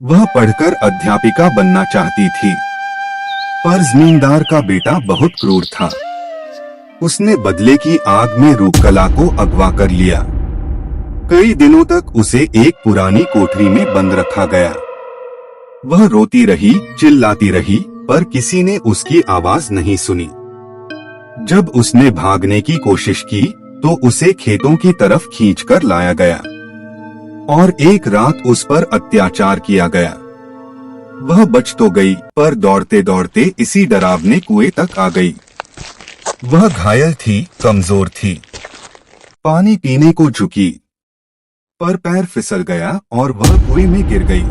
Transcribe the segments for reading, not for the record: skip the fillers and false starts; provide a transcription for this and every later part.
वह पढ़कर अध्यापिका बनना चाहती थी, पर जमींदार का बेटा बहुत क्रूर था। उसने बदले की आग में रूपकला को अगवा कर लिया। कई दिनों तक उसे एक पुरानी कोठरी में बंद रखा गया। वह रोती रही, चिल्लाती रही, पर किसी ने उसकी आवाज नहीं सुनी। जब उसने भागने की कोशिश की तो उसे खेतों की तरफ खींचकर लाया गया और एक रात उस पर अत्याचार किया गया। वह बच तो गई, पर दौड़ते दौड़ते इसी डरावने कुएं तक आ गई। वह घायल थी, कमजोर थी, पानी पीने को झुकी, पर पैर फिसल गया और वह कुएं में गिर गई।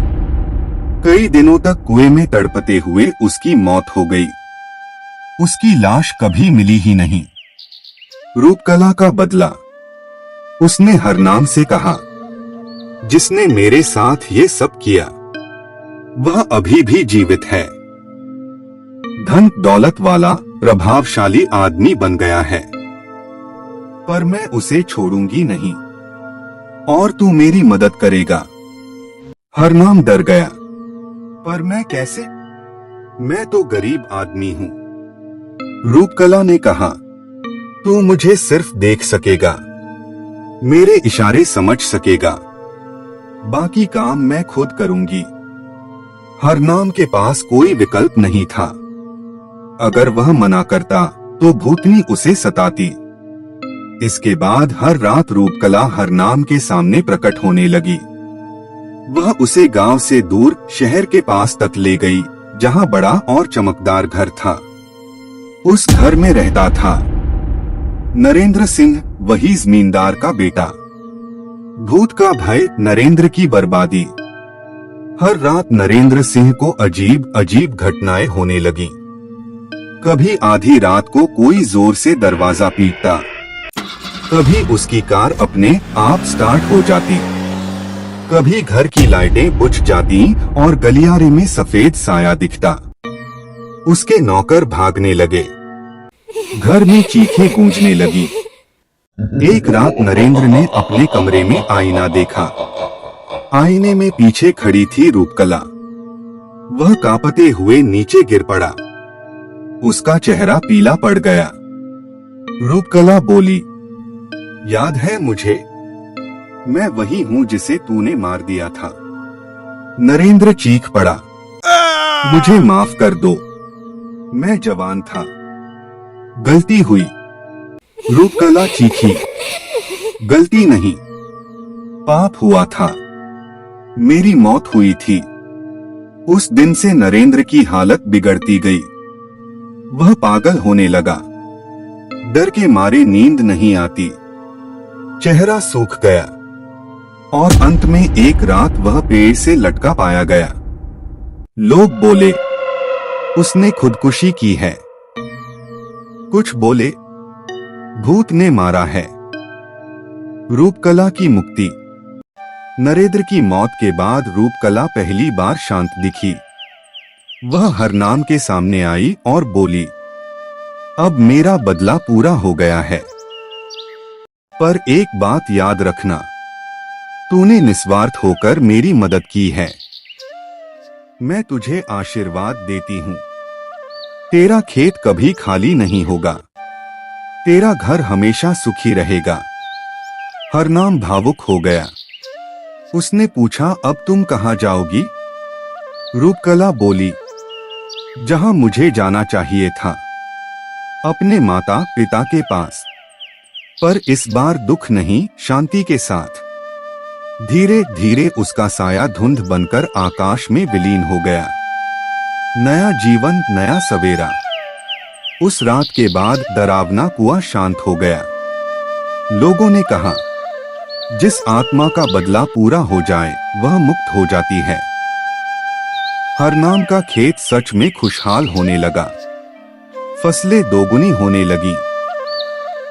कई दिनों तक कुएं में तड़पते हुए उसकी मौत हो गई। उसकी लाश कभी मिली ही नहीं। रूपकला का बदला। उसने हरनाम से कहा, जिसने मेरे साथ ये सब किया वह अभी भी जीवित है। धन दौलत वाला प्रभावशाली आदमी बन गया है, पर मैं उसे छोड़ूंगी नहीं और तू मेरी मदद करेगा। हरनाम डर गया, पर मैं कैसे? मैं तो गरीब आदमी हूँ। रूपकला ने कहा, तू मुझे सिर्फ देख सकेगा, मेरे इशारे समझ सकेगा, बाकी काम मैं खुद करूंगी। हरनाम के पास कोई विकल्प नहीं था। अगर वह मना करता तो भूतनी उसे सताती। इसके बाद हर रात रूपकला हरनाम के सामने प्रकट होने लगी। वह उसे गांव से दूर शहर के पास तक ले गई, जहां बड़ा और चमकदार घर था। उस घर में रहता था नरेंद्र सिंह, वही जमींदार का बेटा। भूत का भय, नरेंद्र की बर्बादी। हर रात नरेंद्र सिंह को अजीब अजीब घटनाएं होने लगी। कभी आधी रात को कोई जोर से दरवाजा पीटता, कभी उसकी कार अपने आप स्टार्ट हो जाती, कभी घर की लाइटें बुझ जाती और गलियारे में सफेद साया दिखता। उसके नौकर भागने लगे, घर में चीखें गूंजने लगी। एक रात नरेंद्र ने अपने कमरे में आईना देखा। आईने में पीछे खड़ी थी रूपकला। वह कांपते हुए नीचे गिर पड़ा। उसका चेहरा पीला पड़ गया। रूपकला बोली, याद है मुझे? मैं वही हूँ जिसे तूने मार दिया था। नरेंद्र चीख पड़ा, मुझे माफ कर दो, मैं जवान था, गलती हुई। रूपकला चीखी, गलती नहीं, पाप हुआ था, मेरी मौत हुई थी। उस दिन से नरेंद्र की हालत बिगड़ती गई। वह पागल होने लगा। डर के मारे नींद नहीं आती, चेहरा सूख गया और अंत में एक रात वह पेड़ से लटका पाया गया। लोग बोले, उसने खुदकुशी की है। कुछ बोले, भूत ने मारा है। रूपकला की मुक्ति। नरेंद्र की मौत के बाद रूपकला पहली बार शांत दिखी। वह हरनाम के सामने आई और बोली, अब मेरा बदला पूरा हो गया है, पर एक बात याद रखना, तूने निस्वार्थ होकर मेरी मदद की है। मैं तुझे आशीर्वाद देती हूँ। तेरा खेत कभी खाली नहीं होगा, तेरा घर हमेशा सुखी रहेगा। हरनाम भावुक हो गया। उसने पूछा, अब तुम कहाँ जाओगी? रूपकला बोली, जहां मुझे जाना चाहिए था, अपने माता पिता के पास, पर इस बार दुख नहीं, शांति के साथ। धीरे धीरे उसका साया धुंध बनकर आकाश में विलीन हो गया। नया जीवन, नया सवेरा। उस रात के बाद डरावना कुआं शांत हो गया। लोगों ने कहा, जिस आत्मा का बदला पूरा हो जाए वह मुक्त हो जाती है। हरनाम का खेत सच में खुशहाल होने लगा। फसलें दोगुनी होने लगी।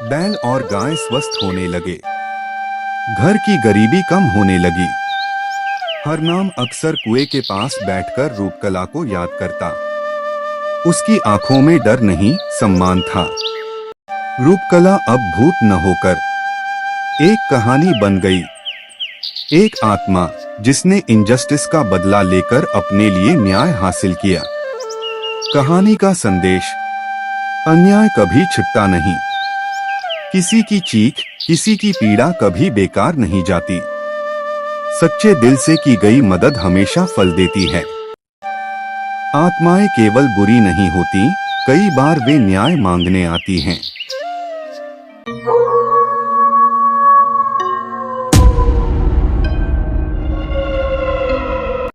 बैल और गाय स्वस्थ होने लगे। घर की गरीबी कम होने लगी। हरनाम अक्सर कुएं के पास बैठकर रूपकला को याद करता। उसकी आंखों में डर नहीं, सम्मान था। रूपकला अब भूत न होकर एक कहानी बन गई। एक आत्मा जिसने इनजस्टिस का बदला लेकर अपने लिए न्याय हासिल किया। कहानी का संदेश: अन्याय कभी छिपता नहीं। किसी की चीख, किसी की पीड़ा कभी बेकार नहीं जाती। सच्चे दिल से की गई मदद हमेशा फल देती है। आत्माएं केवल बुरी नहीं होती, कई बार वे न्याय मांगने आती हैं।